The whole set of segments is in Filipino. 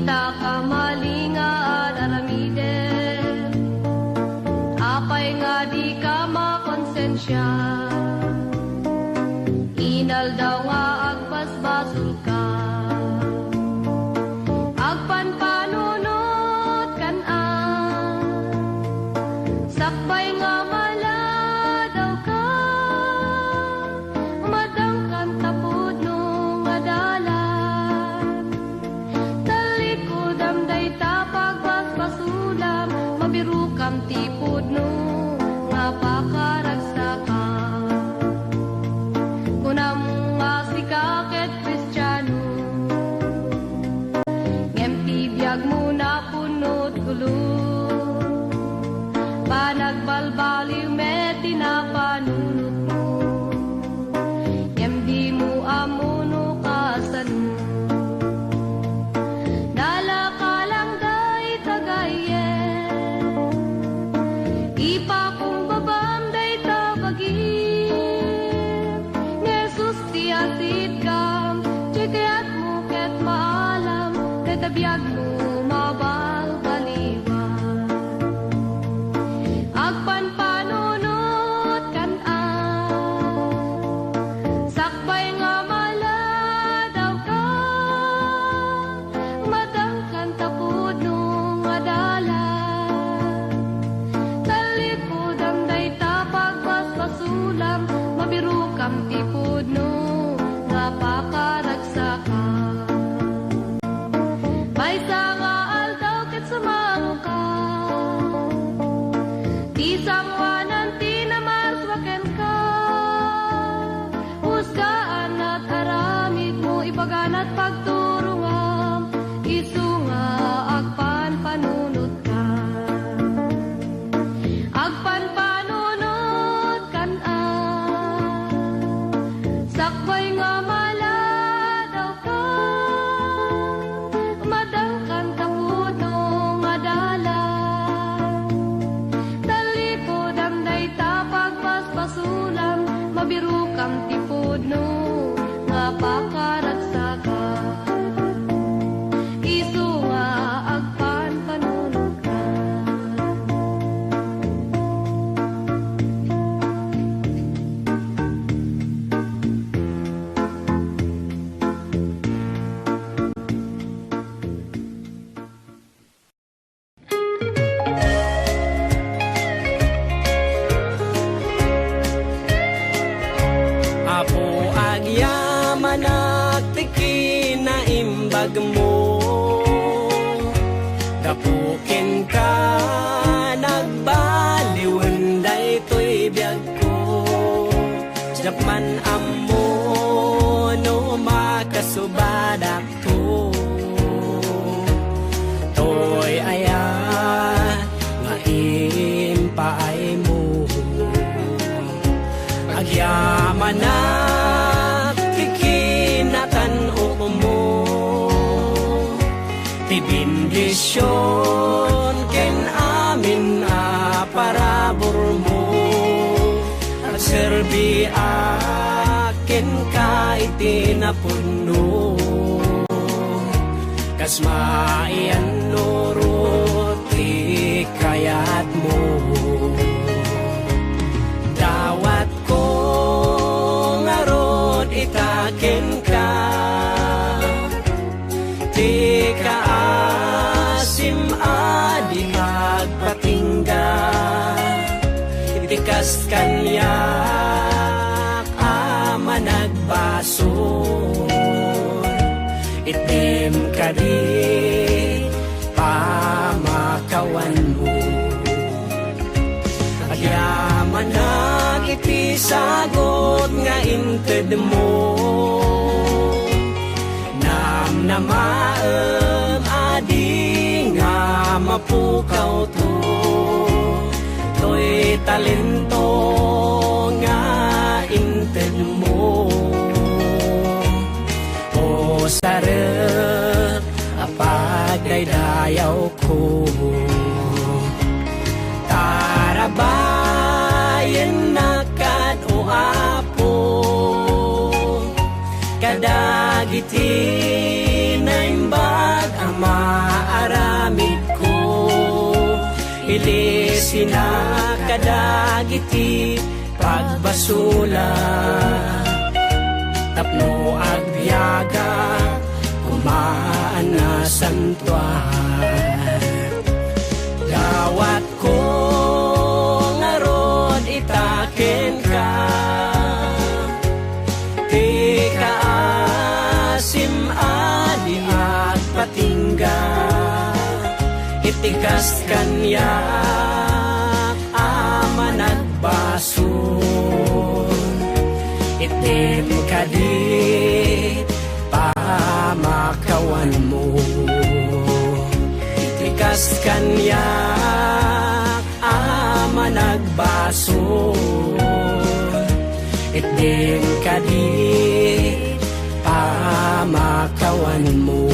Ita ka malingaan aramiden, apay nga di ka makonsensya. Inal daw nga agpasbasol ka, agpanpanunot kan-an, sakbay nga mala daw ka, umadang kan tapod nung adalan. Talikod amday tapag basbasulam, mabiru kam tipod nung nga pakaragsakan. Kunam nga sikaket Kristiyano, ngemti biyag mo na punot gulo, panagbalbaliw met tinapanunot mo, ngemdi mo amuno kasano. Dala ka lang day tagayen, ipa kong babam day tabagin, Nesus ti asit kam, chikayat mo ket maalam, tetabiyag mo mabalbaliwan. Agpanpanunot kan-an, sakbay nga mala daw ka, madangkan tapod nung adalan. Talikod amday tapag basbasulam, mabiru kam tipod nung nga pakaragsakan. Maysa nga aldaw ket sumano ka, ti sangwanan ti namarswaken ka, husgaan at aramid mo ipaganat pagturungam, isu nga agpanpanunot ka. Agpanpanunot kan-an, sakbay nga mala daw ka, madangkan tapod nung adalan. Talikod amday tapag basbasulam, mabiru kam tipod nung nga pakaragsakan. Isu nga agpanpanunot ka. Apo agyaman nagtiki na imbag mo, dapukin ka nagbaliwen daytoy biyag ko. Japman ammo no makasubadak to, toy aya nga impaay mo. Agyaman na kikinatan mo, tibindisyon ken amin parabor mo, at serbi akin ka itinapuno, kas maian nurut ikayat mo. Dawat ko ngarod itaken ka, ti kaasim adi agpatingga, itikas kanyak ama nagbason, itim ka di pamakawan mo. Agyaman iti sagot nga inted mo, namnamaem adi nga mapukaw to, to'y talento nga inted mo. O sarap apagdaydayaw ko, tarabayan nakad o apo, kadagiti na imbag ama. pinakadagiti pagbasula tapno agbiyaga kumaan na santuan gawat ko ngarod itaken ka ti kaasim adi at patingga itikas kanya ama nagbasun itim kadit pamakawan mo itikas kanya ama nagbasun itim kadit pamakawan mo.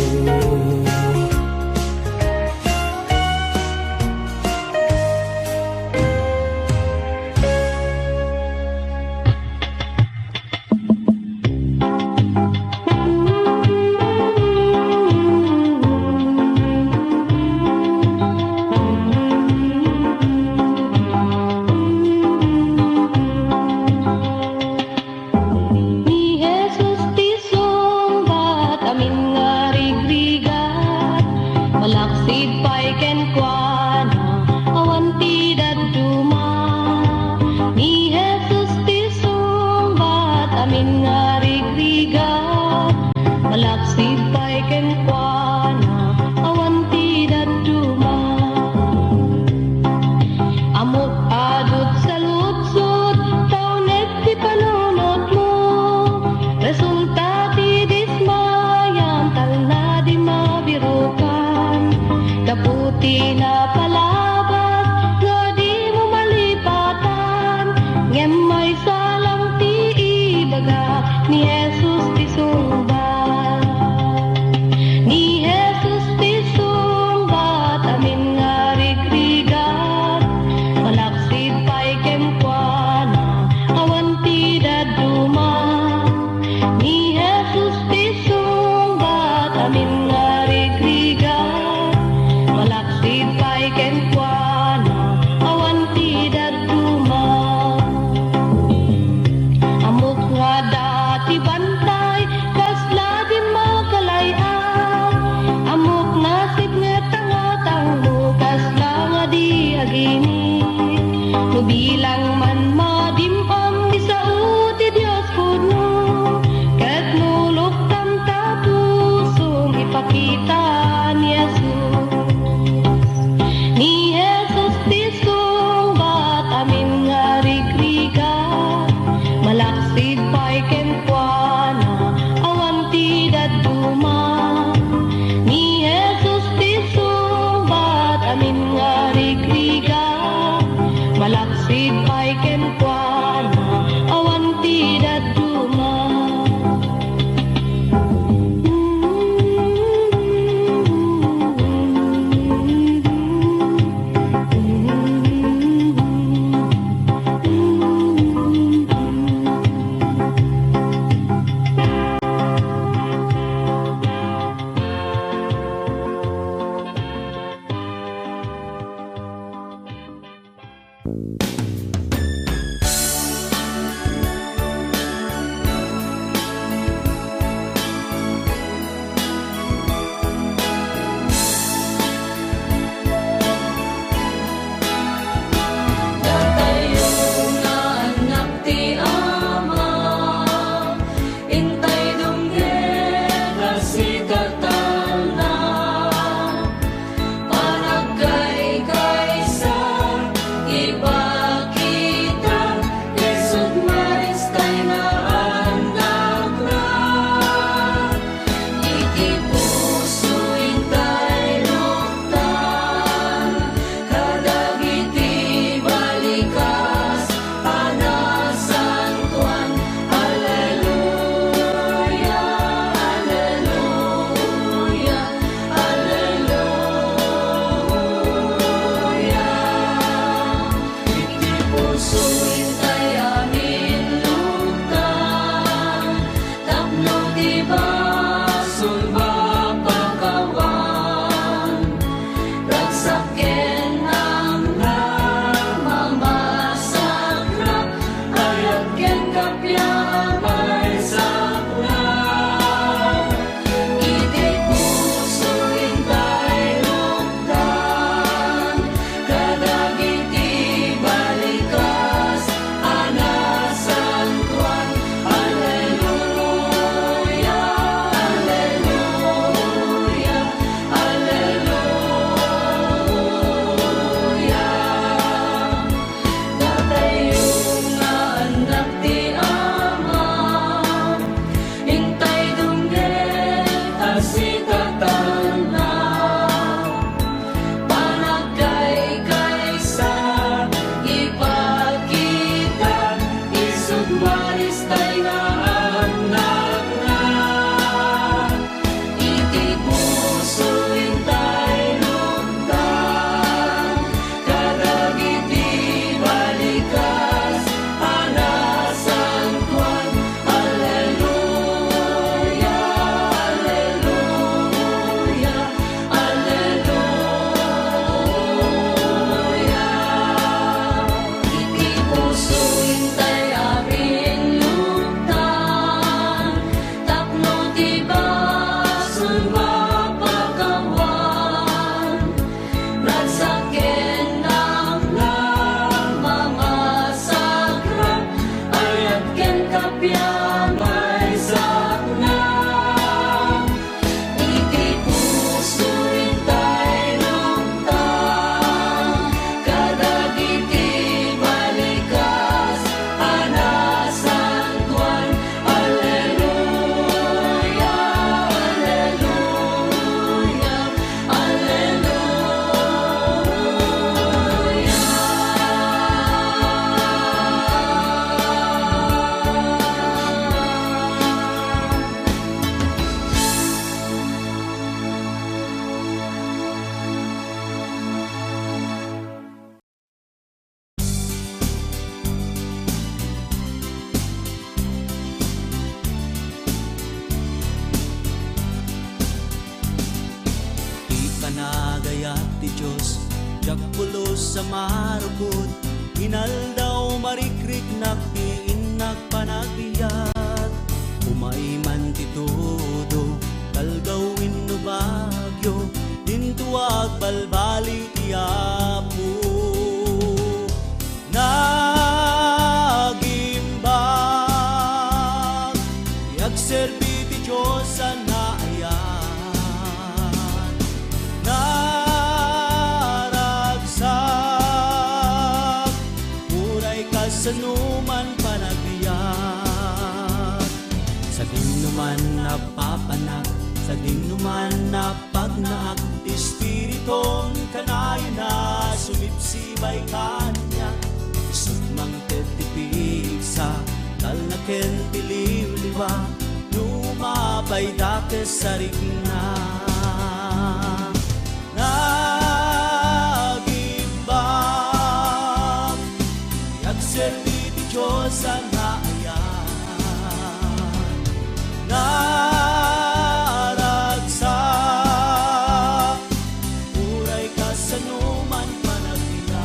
Amin nga rigriga, malaksi pa panagayat ti Diyos, jak pulos sa marukod, inaldaw marikrik naktiin nagpanagbiat, umaiman ti todo, talgawin no bagyo, dintuag balbali ti Apo. Nagimbag, yagserbi ti Diyos sa naayan, naragsak, uray kasanuman panagbiyak, sa dinuman napapanak, sa dinuman napagnaak, ti Espiritong kanayon na sumipsibay kanya, isugmang tetipig sa talnaken tiliw-liwa, lumabay dakes sa rigna. Nagimbang, yagserbi ti Diyos sa naayan, naragsak, uray kasanuman panagbiyak.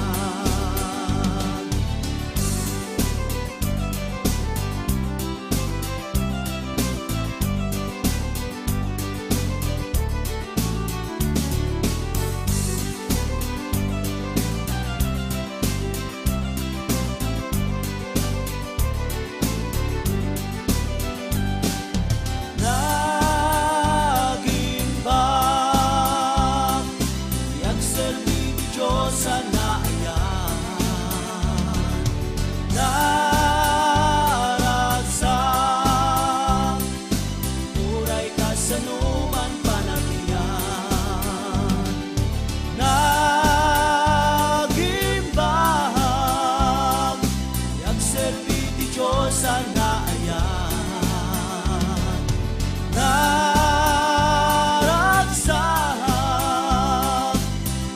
Nagimbang, yagserbi ti Diyos sa naayan, naragsak, uray kasanuman panagbiyak. Nagimbang, yagserbi ti Diyos sa naayan, naragsak,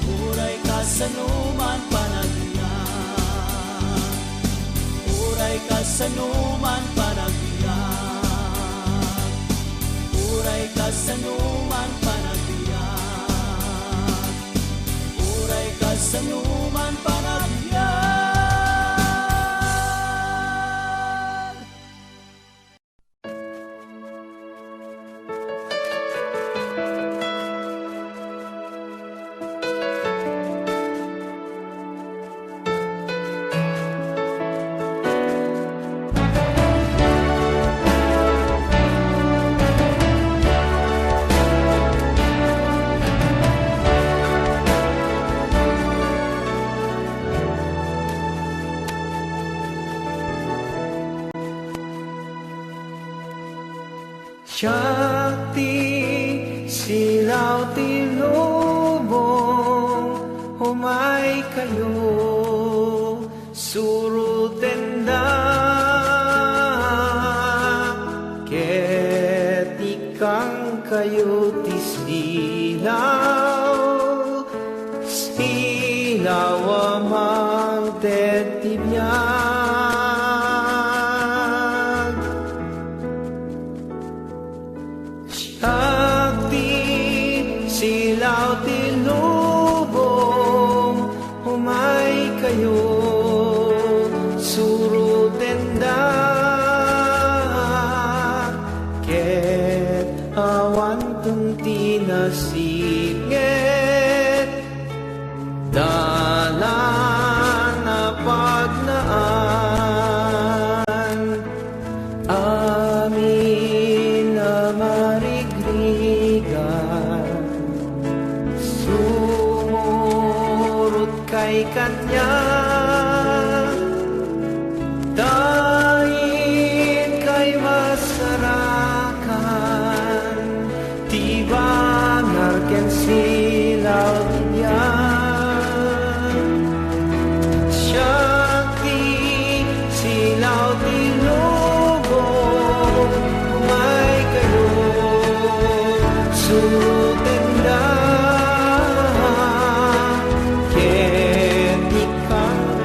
uray kasanuman panagbiyak, uray kasanuman panagbiyak, uray kasanuman panagbiyak, uray kasanuman panagbiyak. Shakti silaw ti lubong, humay kayo surutenda, ket ikang kayo ti silaw, silaw amang tetibiyag. Shakti silaw ti lubong, humay kayo surutenda, ket awan tunti nasingit, dalan na pagnaan, amin na marigrigan, sumurot kay kanya, dahil kay masarakan, tibangar ken silaw diyan. Shakti silaw ti lubong, humay kayo surutenda, ket ikang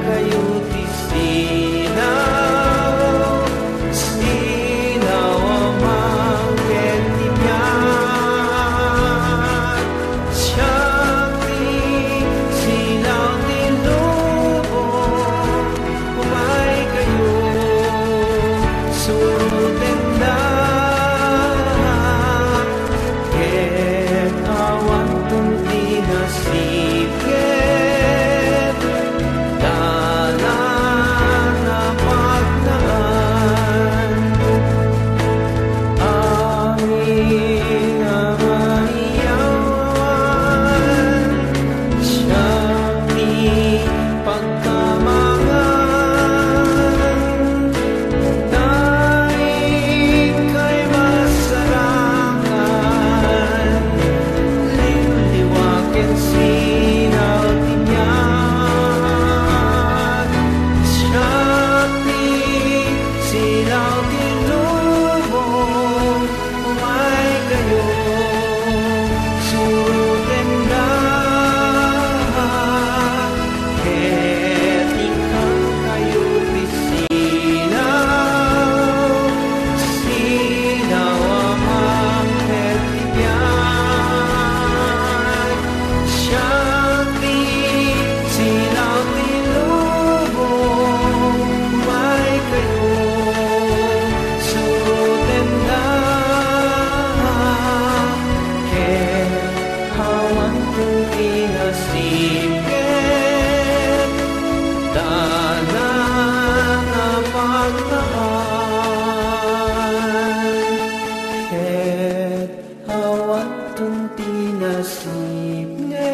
ipne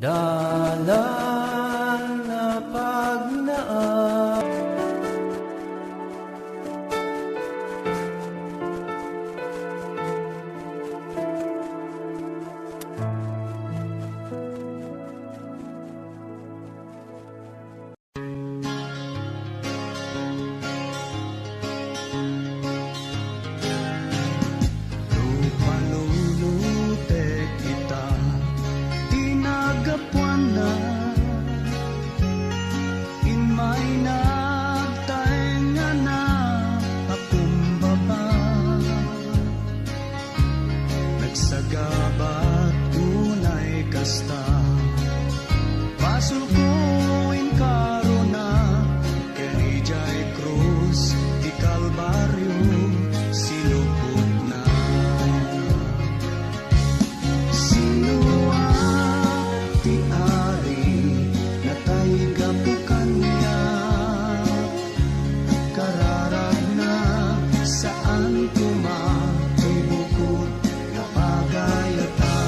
dalan na pagnaan. Lupalulute kita tinagapuan na inmay nagtaenga na pakumbaba nagsagabat unay kasta pasulkuin karuna Kenijay Cruz di Kalbaryo sinupot na sinua ti ari natay gapukan niya kararag na saan tumatoy bukod na pagayata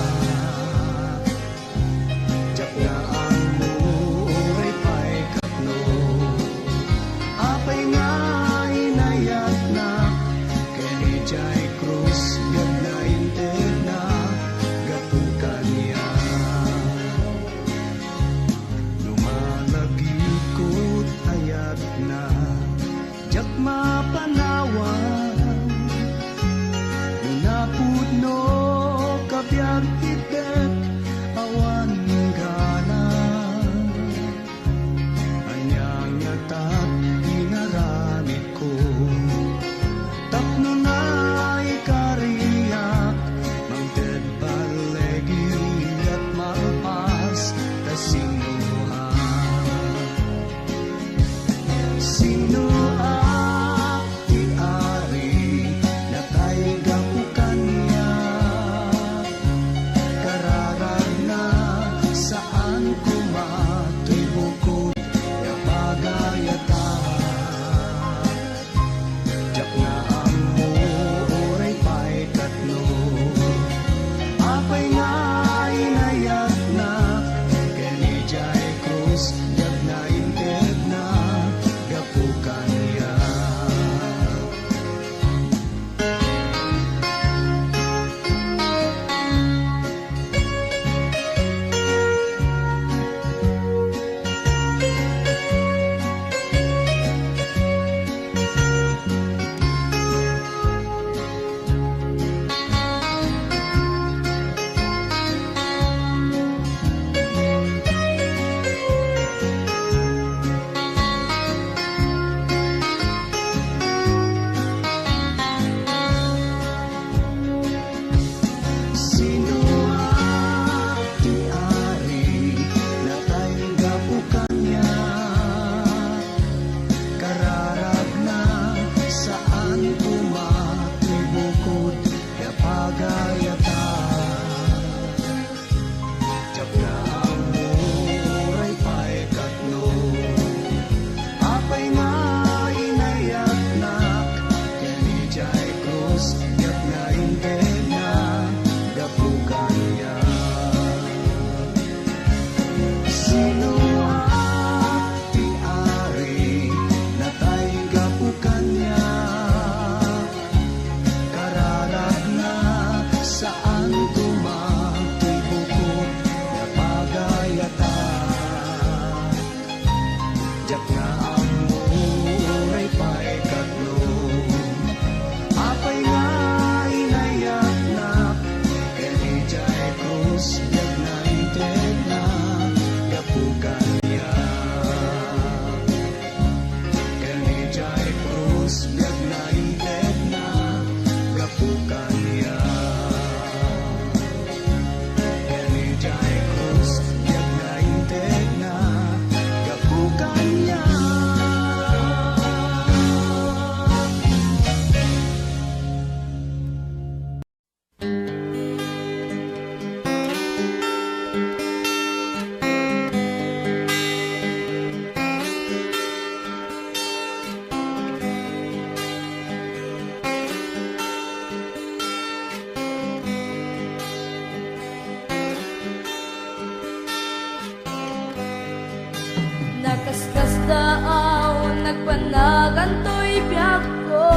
daon nagpanagantoy biyag ko.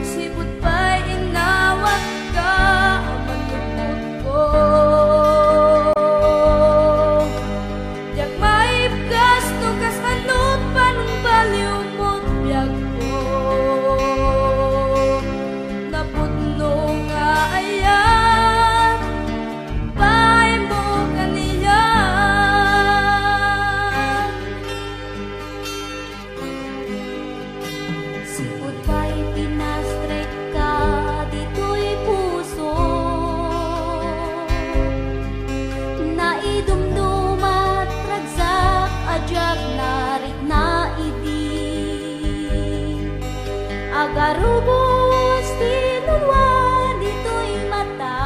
Sipot pa'y inawat ka ang manupot ko. Diyak maipgas no kas anot panong baliw mo't biyag ko. Napudno nga ayan pa'y mo kaniyan. Sipot pa'y pinastrek ka dito'y puso. Naidumdumat ragsak adyak narit na idi. Agarubos tinulwa dito'y mata.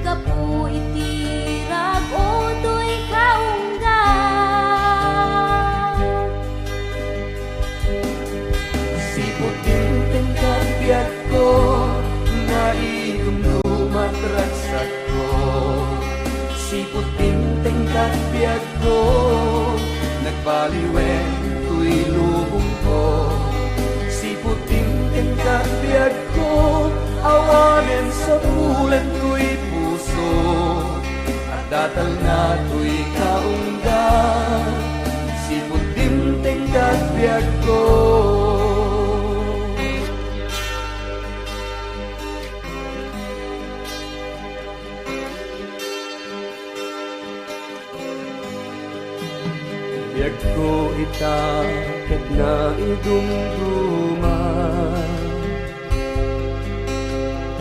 Gapu itirag o to'y kaungga. Siputin tingkang biyak ko, naidumdumat ragsak ko. Siputin tingkang biyak ko, nagbaliwen tuy lubong ko. Siputin tingkang biyak ko, awanin sa bulan tuy puso. At datal na tuy kaungga, siputin tingkang biyak ko. Biag ko itakit na idumduma.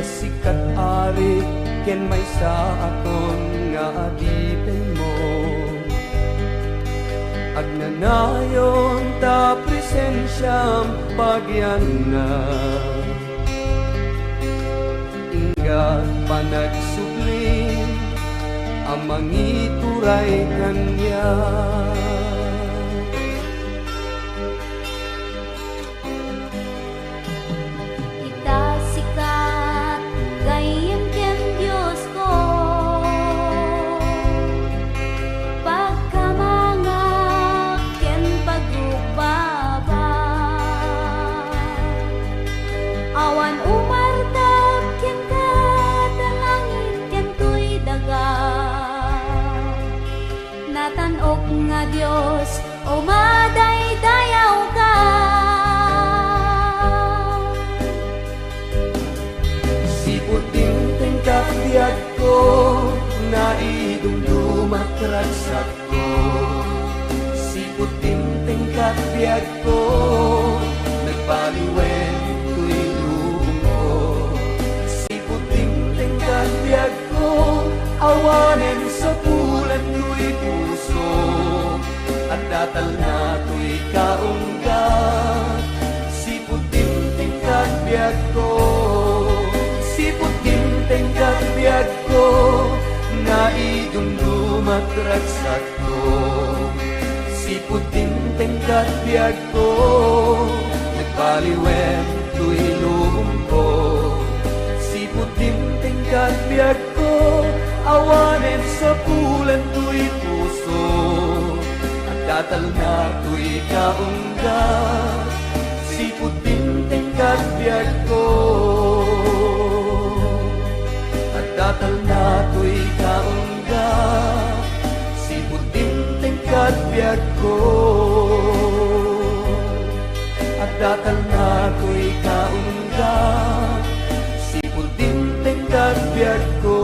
Kasikat ari ken may sa akon nga adipin mo. Agnanayon ta presensyam pagyan na. Ingat panagsubling amang ituray kanya. Kita sikat gayem ken Diyos ko. Pagkamangak ken pagrubaba. Awan umartap ken katalangit ken tuy daga. Natanok nga Diyos o madaydayaw ka. Siputing tingkak biag ko, naidumdumat ragsak ko. Siputing tingkak biag ko, nagbaliwen tuy lubong ko. Siputing tingkak biag ko, awanin sa bulan tuy puso. At datal na tuy kaungga, siputing tingkak biag ko. Siputing tingkak biag ko, naidumdumat ragsak ko. Siputing tingkak biag ko, nagbaliwen tuy lubong ko. Siputing tingkak biag ko, awanin sa bulan tuy puso. At datal na tuy kaungga, siputing tingkak biag ko. At datal na tuy kaungga, siputing tingkak biag ko. At datal na tuy kaungga, siputing tingkak biag ko.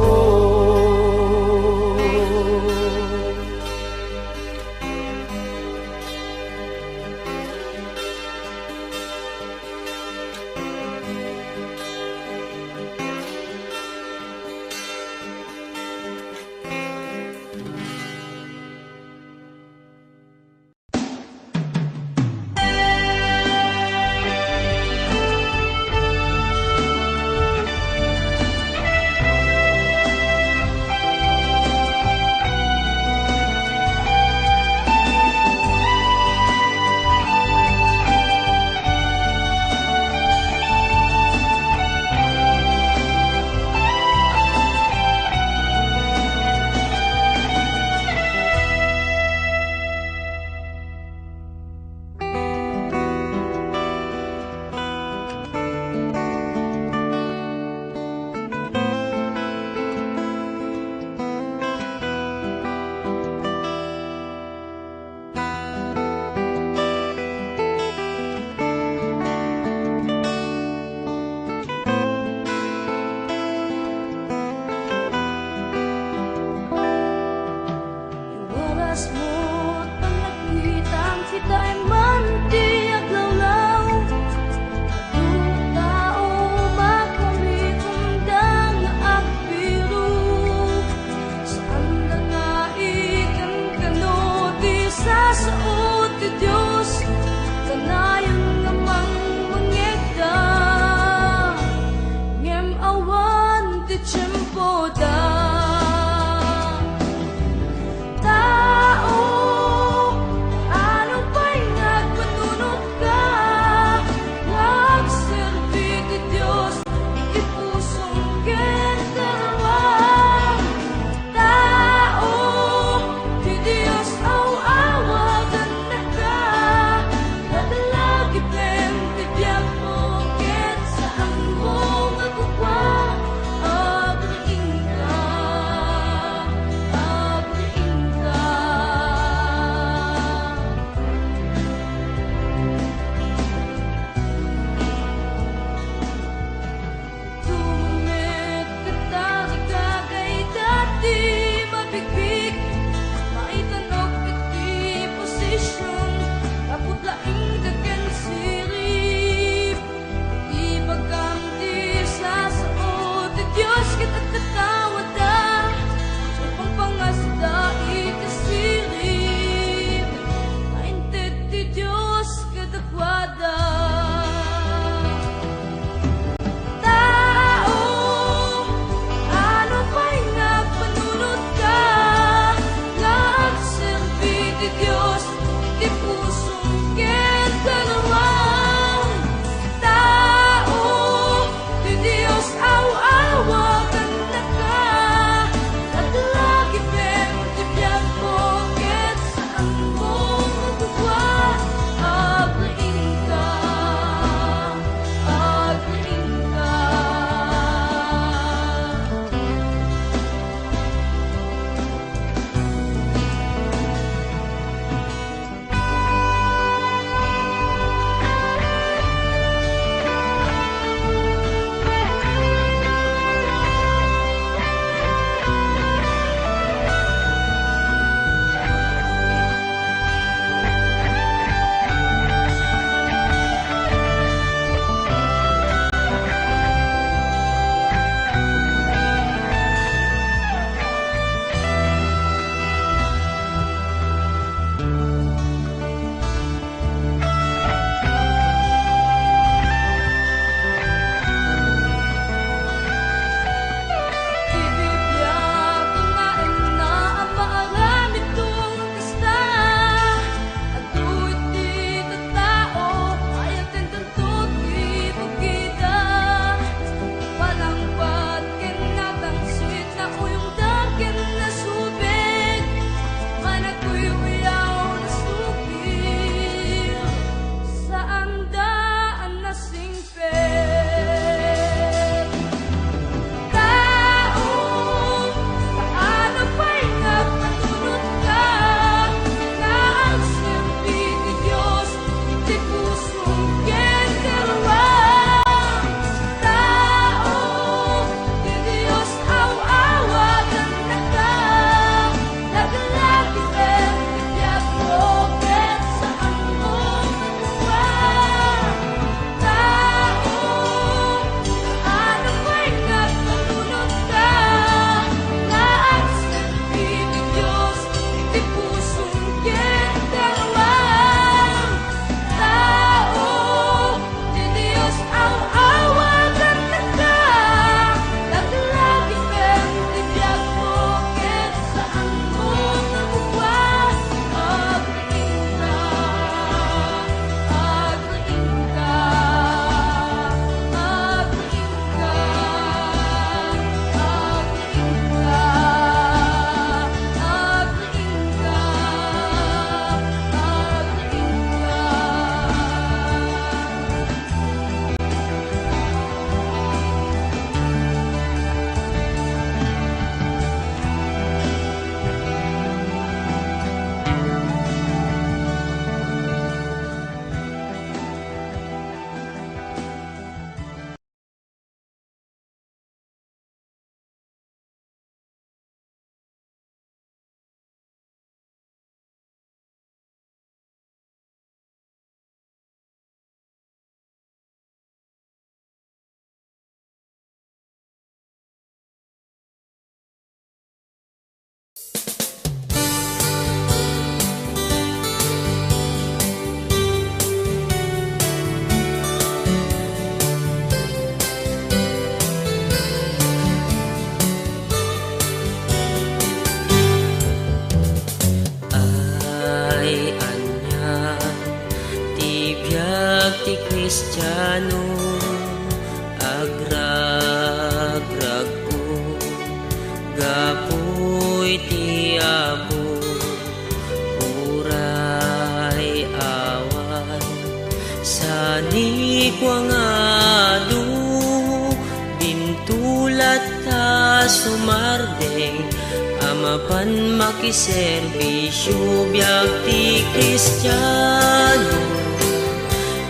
mapan makiserbisyo biag ti Kristiyano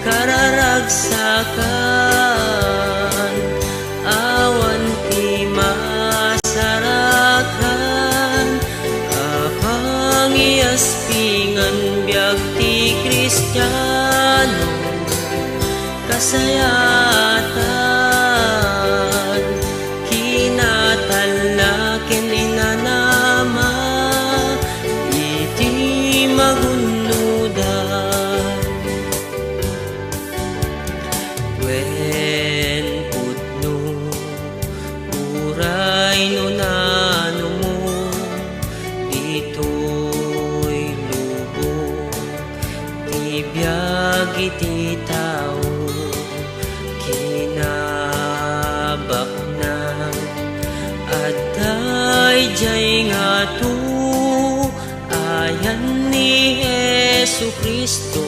kararagsakan awan ti masarakan kapangiaspingan biag ti Kristiyano kasayatan kinatalakin inanama iti magunudan wen putno uray no nano mo dito'y lubog ti biag iti tao kinabaknan at dayjay nga to ayan ni Jesu Kristo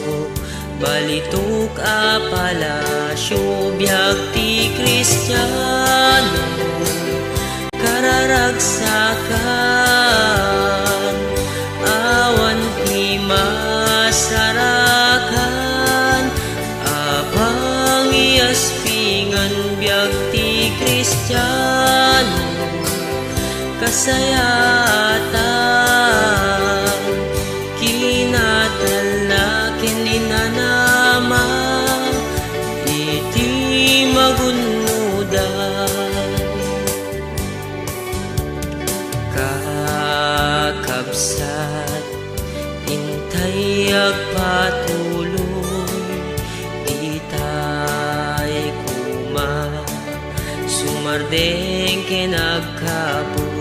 balitok a palasyo biag ti Kristiyano kararagsakan awan ti masarakan apang iaspingan biag ti Kristiyano kasayatan kinatalakin inanama iti magunudan kakabsat intay agpatuloy itay kuma sumardeng kinagkaboy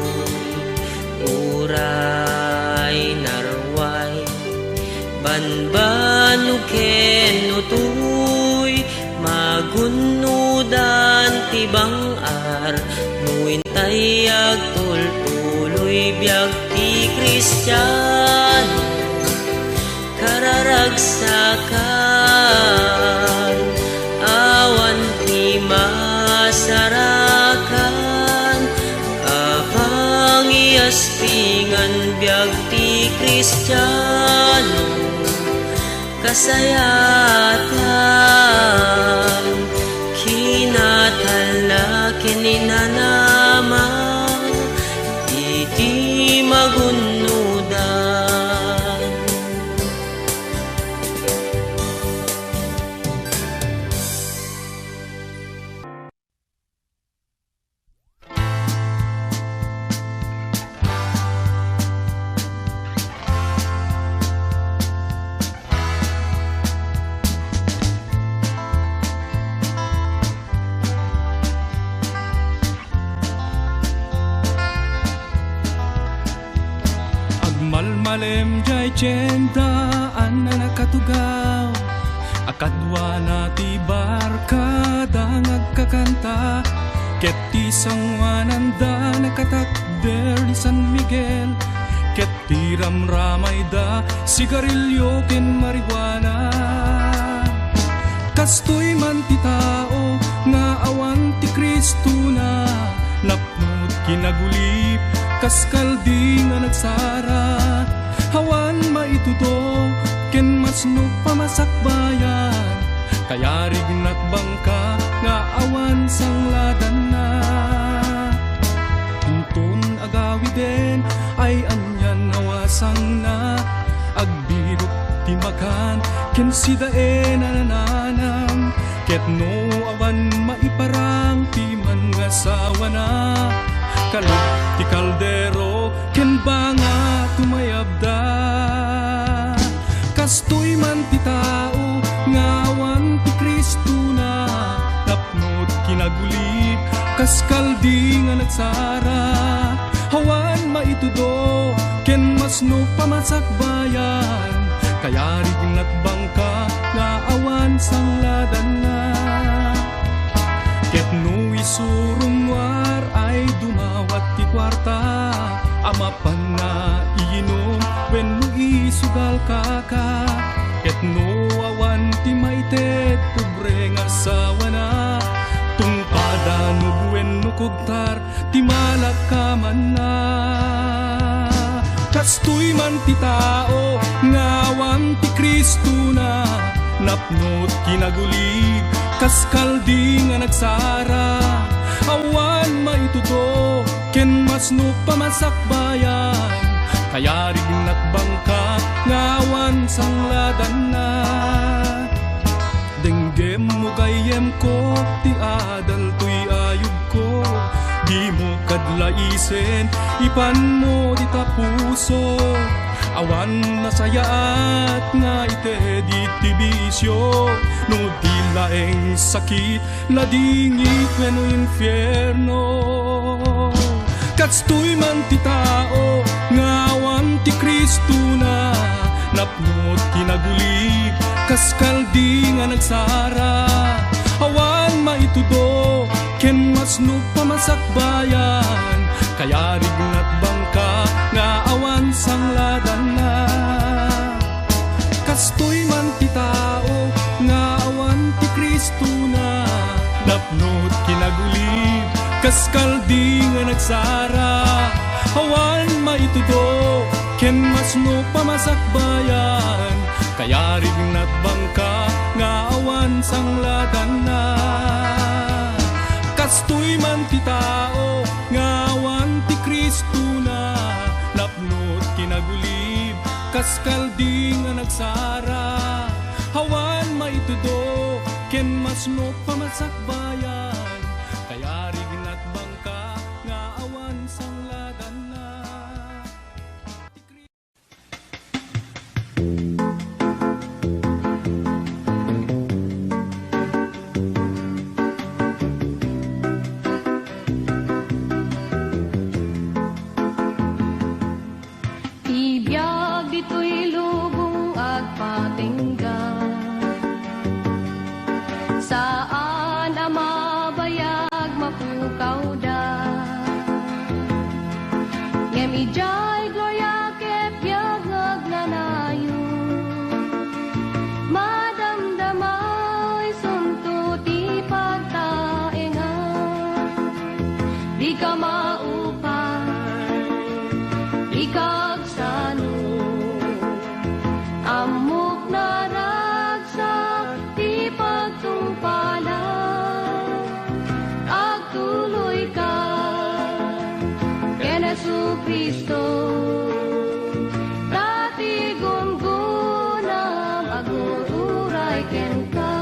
uray narway banbano ken utoy magunudan ti bangar nuintay agtultuloy biag ti Kristiyano kararagsakan awan ti masarakan apang iaspingan biag ti Kristiyano kasayatan kinatalakin inanama iti magunudan Malmalem jay tiyendaan na nakatugaw akadwa na ti barkada ngagkakanta ket ti sangwananda nakatakder ni San Miguel ket ti ramramay da sigarilyo ken marijuana kastoy man ti tao nga awan ti Kristo na napnod kinagulip kaskaldi nga nagsara hawan maituto ken masnog pamasakbayan kaya rignat bangka nga awan sangladan na hinton agawi den ay anyan nawasang na agbirok ti makan ken sidaen nananam ket no awan maiparang ti man nga sawana kalot ti kaldero ken banga tumayabda kastoy man ti tao ngawan ti Kristo na napnod kinagulip kaskaldi nga nagsara hawan maitudo ken masno pamasakbayan kaya rignat bangka nga awan sangladan na ket no isurungwar ay dumawat ti kwarta amapan na iinom wenno isugal kaka ket no awan ti maited pobre nga sawana tungpada no wenno kugtar ti malakaman na Kastoy man ti tao, ngawan ti Kristo na, napnot kinagulib, kaskaldi nga nagsara. Awan maituto, ken masno pamasakbayan, kaya rig nakbangka, ngawan sangladan na. Denggem mo gayem ko, ti adal tuy ayub ko, di mo kadlaisen, ipan mo di tapuso. Awan nasayaat nga ite di tibisyo, no di laeng sakit, ladingi kweno infierno. Katstoy man ti tao, ngawan ti Kristo na, napnot kinagulib, kaskaldi nga nagsara. Awan maitudo, ken masno pamasakbayan, kaya rig natbangka, nga awan sangladan na. Kastoy man ti tao, nga awan ti Kristo na, napnot kinagulib, kaskaldi nga nagsara. Awan maitudo, ken masno pamasakbayan, kaya rig natbangka, nga awan sangladan na. Kastoy man ti tao, ngawan ti Kristo na, napnot kinagulib, kaskaldi nga nagsara. Awan maitudo, ken masno pamasakbayan, kaya rig natbangka, nga awan sangladan na. Ibiyag dito'y lubong at patinggan, saan ang mabayag mapukaw da. Yemijay gloria ket biyag nagnanayo, madamdamay sunto ti pagtaengan. Di ka maupay, di kagsano, amok na ragsak ti pagtungpalan. Agtuloy ka ken Jesucristo, dati gungunam agururay ken ka.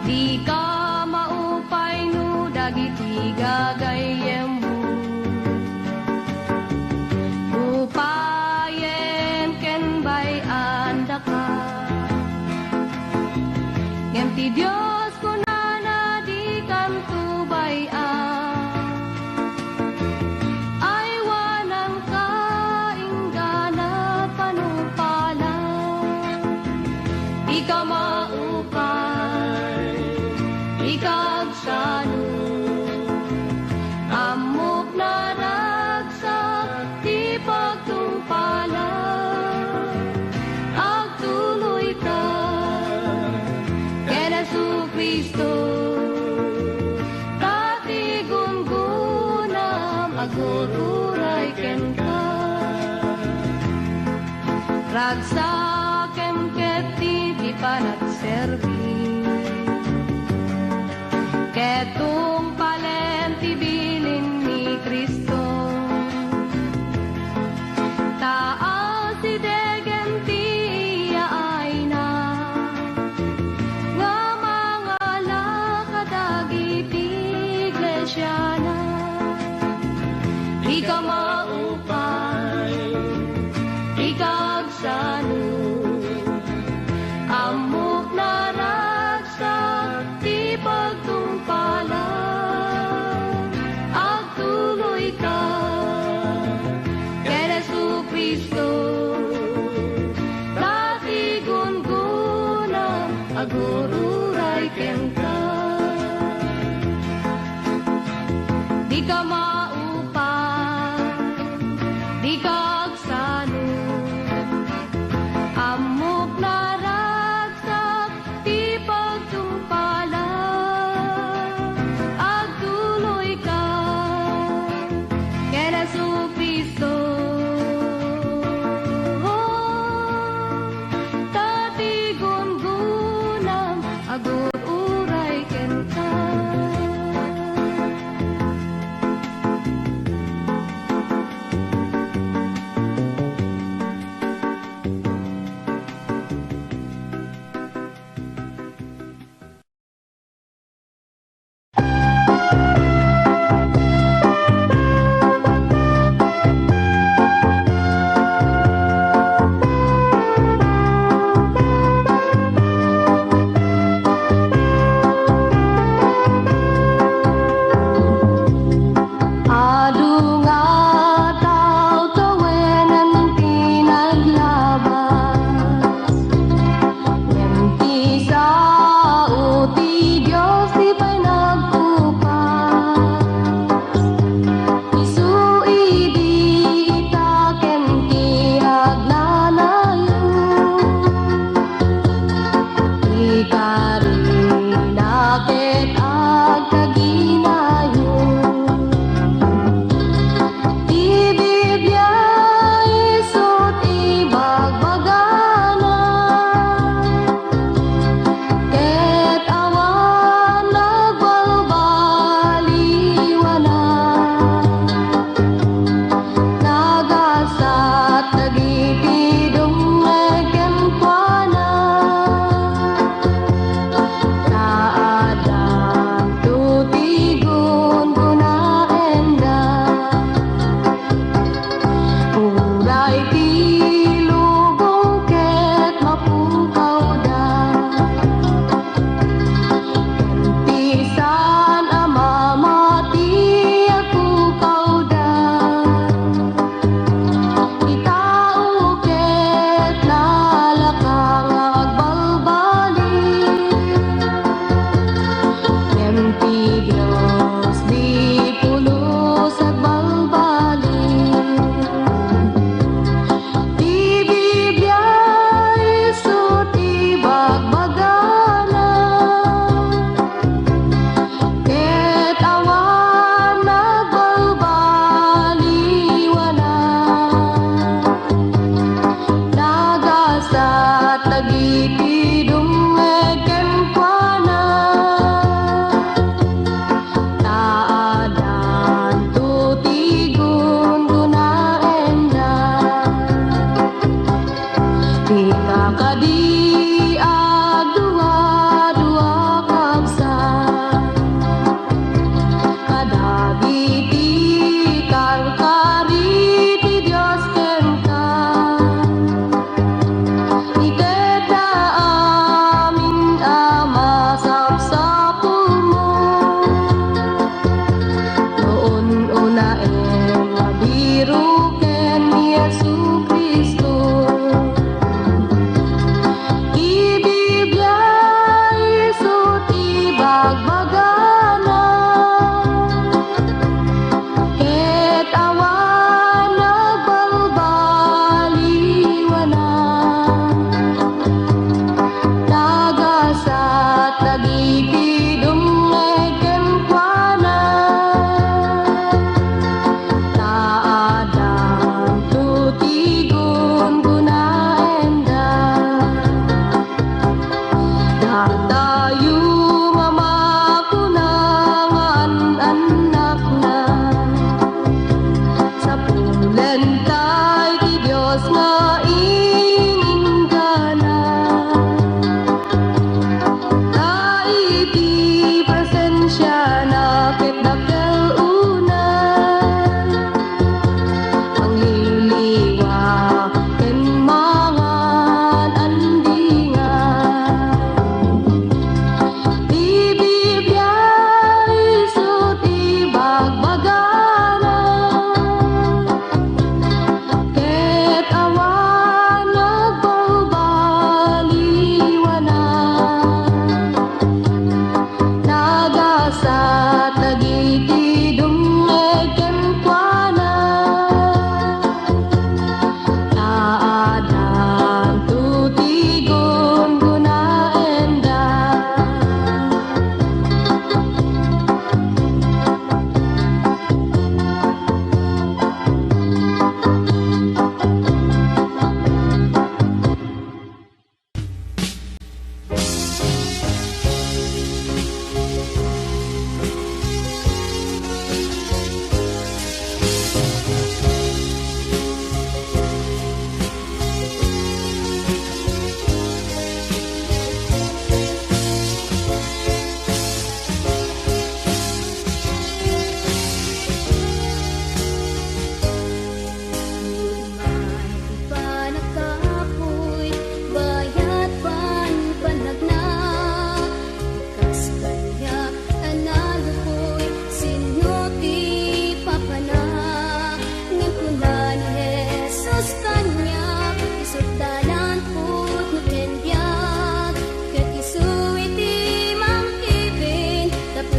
Di ka maupay no dagiti gagayem mo, upayen ken bay anda ka. Ngem ti Dios kunana di kantubayan, ay wanang kainggana panupalan. Di ka maupay, di kagsano, amok na ragsak ti pagtungpalan. Agtuloy ka ken Jesucristo, dati gungunam agururay ken ka. Ragsakem ket ti panagserbi, ket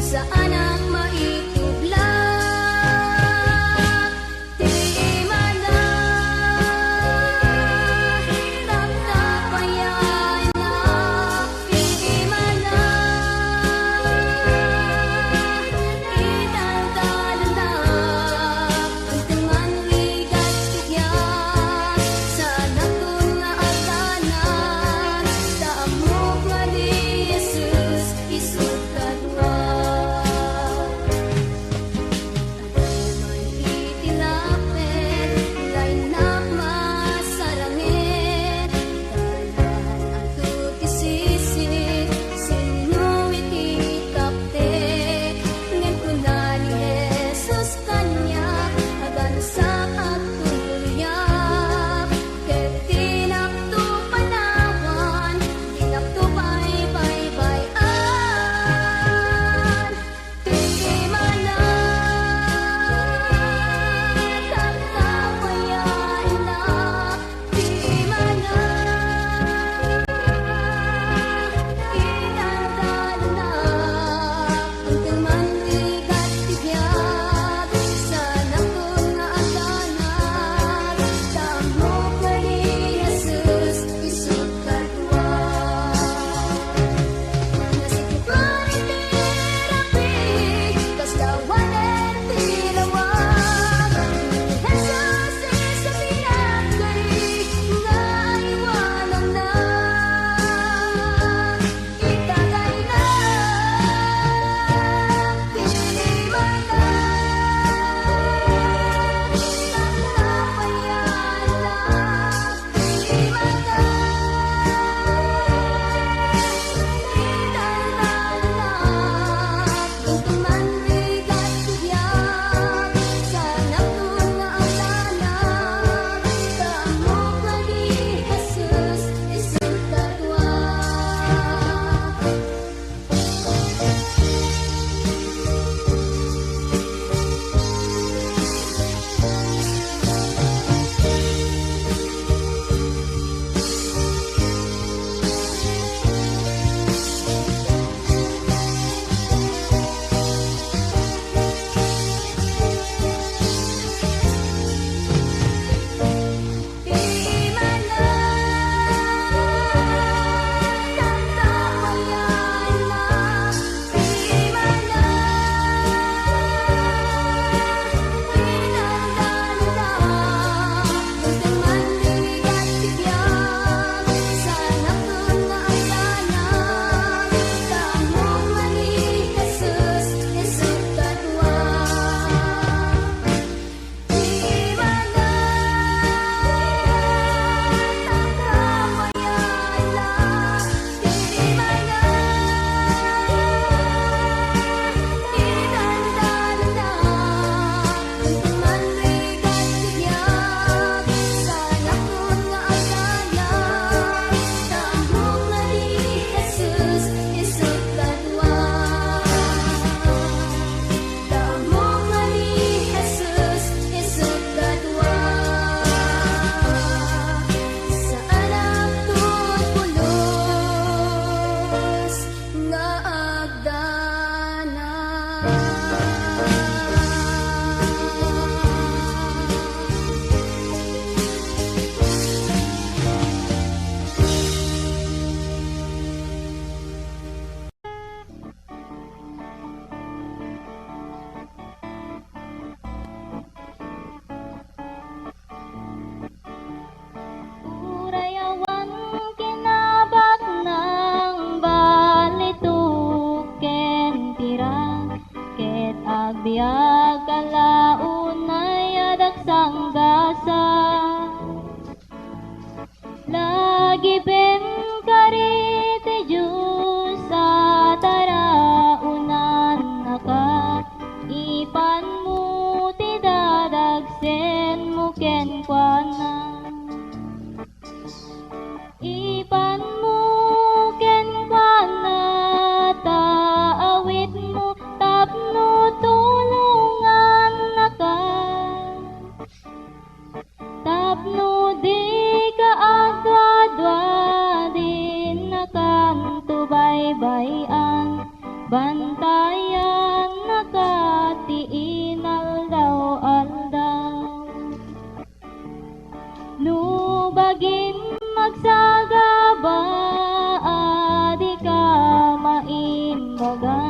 sa anak maitudlak. Di man na hirap na payana, di man na itagdalandak, ang man ligat kaya sa naton nga agtanan, daamok nga di Jesus isugkadwa.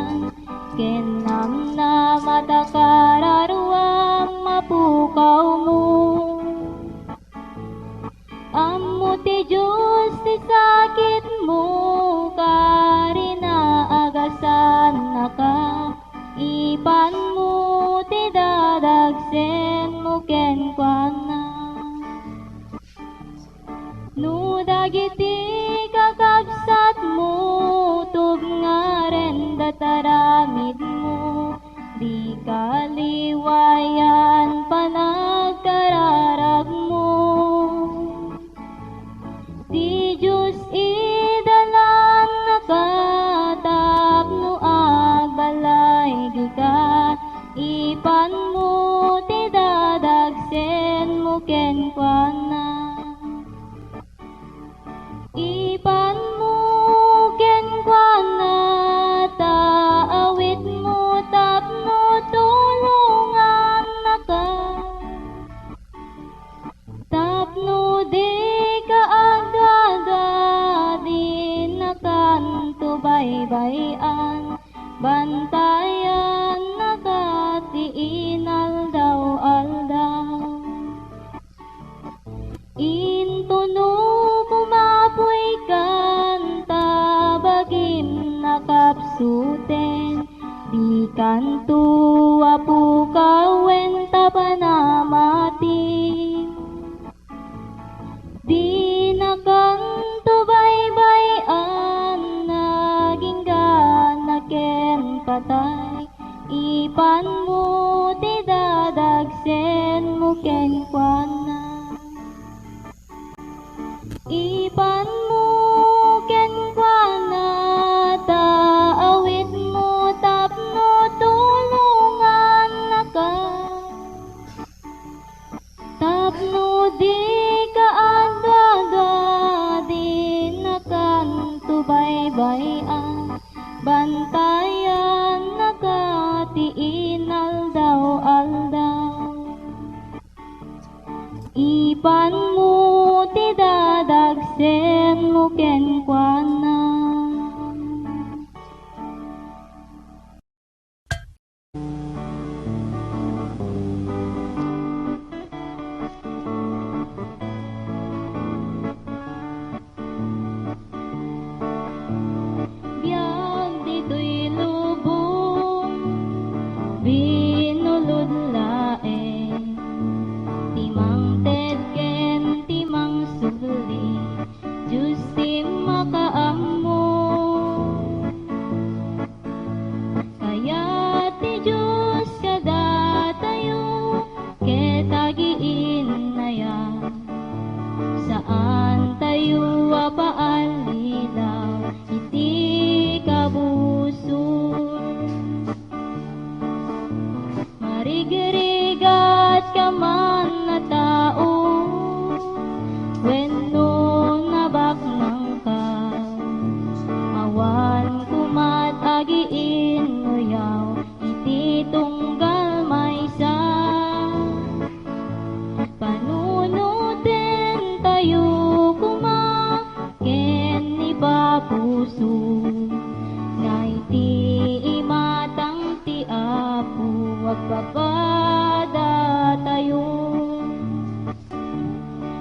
kapukan kenam na matakararuam mapukaw mo. Ammo ti Diyos ti sakit mo karina agasan naka ipan mo ti dadagsen mo kenkwana. No dagiti kakabsat mo tub nga ren dataramid mo di kaliwayan panagkararag mo. Di Diyos idalan nakatapno agbalay di ka ipan mo ti dadagsen mo kenkwana. Ipan mo kenkwana taawit mo tapno tulungan naka tapno di ka agada di nakanto baybayan bantayan nakati inaldaw aldaw. Intuno kumapoy kanta bagim nakapsuten di kanto apu kawenta panamati. Di nakanto baybayan naging ganaken patay ipan mo ti dadagsen mo kenkwana. Ipan mo kenkwana taawit mo tapno tulungan naka tapno di ka agaga di nakanto baybayan bantayan nakati inaldaw aldaw. Ipan mo ti dadagsen mo kenkwana. Biag dito'y lubong binulod laeng timang ted ken timang sugli Diyos ti makaammo. Kaya ti Diyos kada tayo ketagiin na yan saan tayo apaalilaw iti kabusor. Marigrigat ka man na tao wenno nabaknang ka awan kumatagiin nguyaw iti tunggal maysa. Panunutin tayo kuma ken ni bapuso nga iti imatang ti apo agpapada tayo.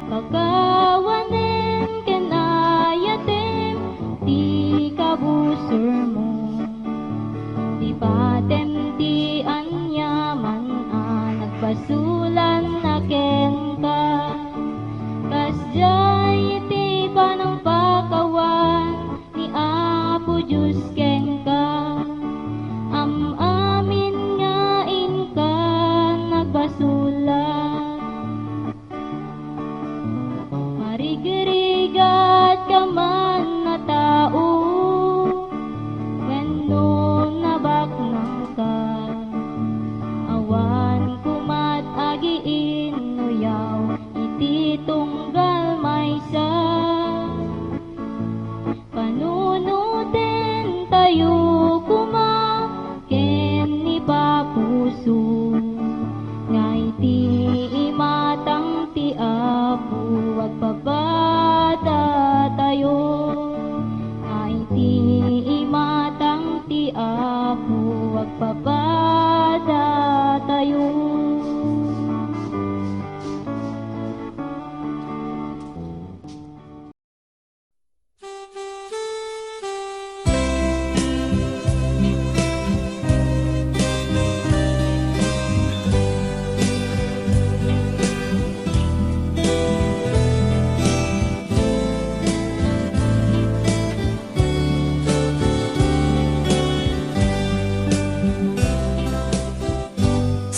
Kagawanen ken ayatem ti kabusor mo di patem ti anyaman nagpasulan na ken ka kasjay ti panang pakawan ni Apo Diyos ken ka amin nga inka nagbasulan. Marigrigat ka man na tao wenno nabaknang ka awan kumatagiin nguyaw iti tunggal maysa. Panunutin tayo kuma ken ni bapuso nga iti imatang ti apo agpabada tayo nga iti imatang ti apo ako agpapatatayo.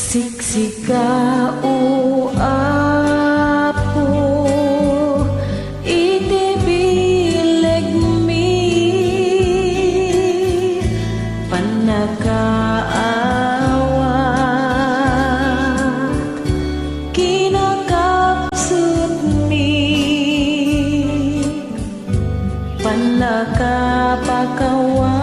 Siksika o apo, itibilig mi, panakaawat, kinakapsut mi, panakapakawan.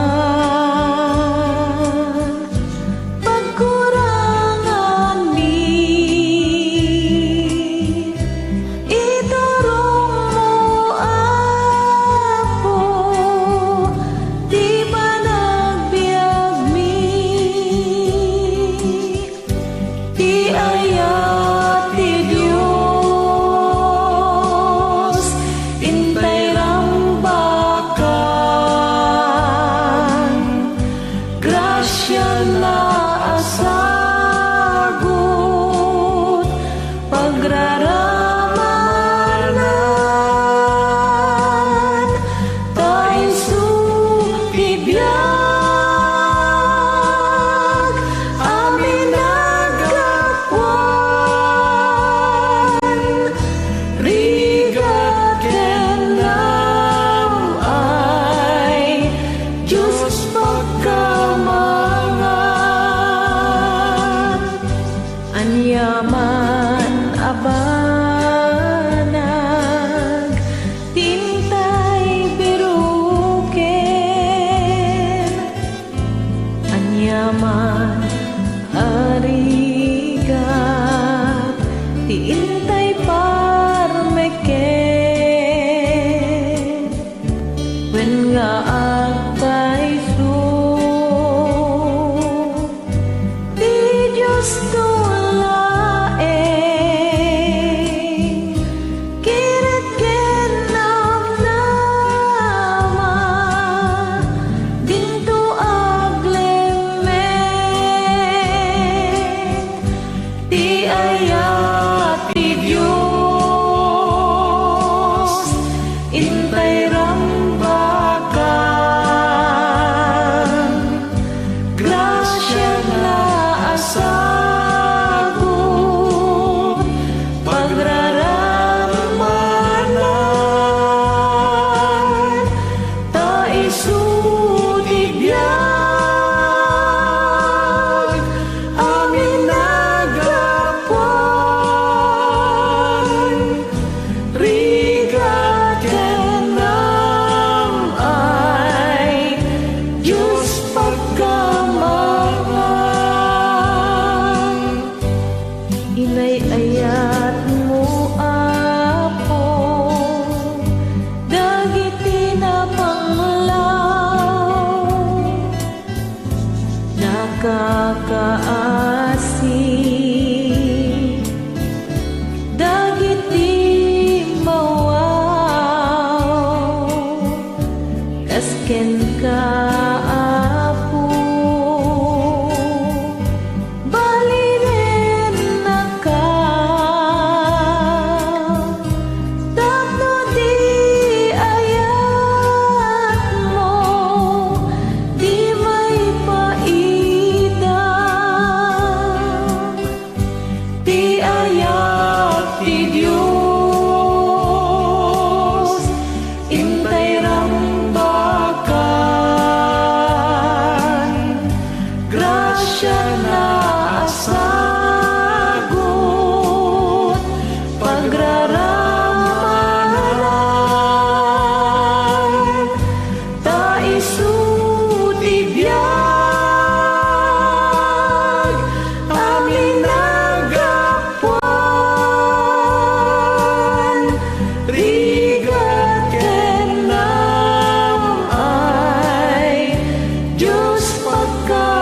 Diyos pagka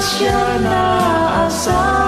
grasya na asa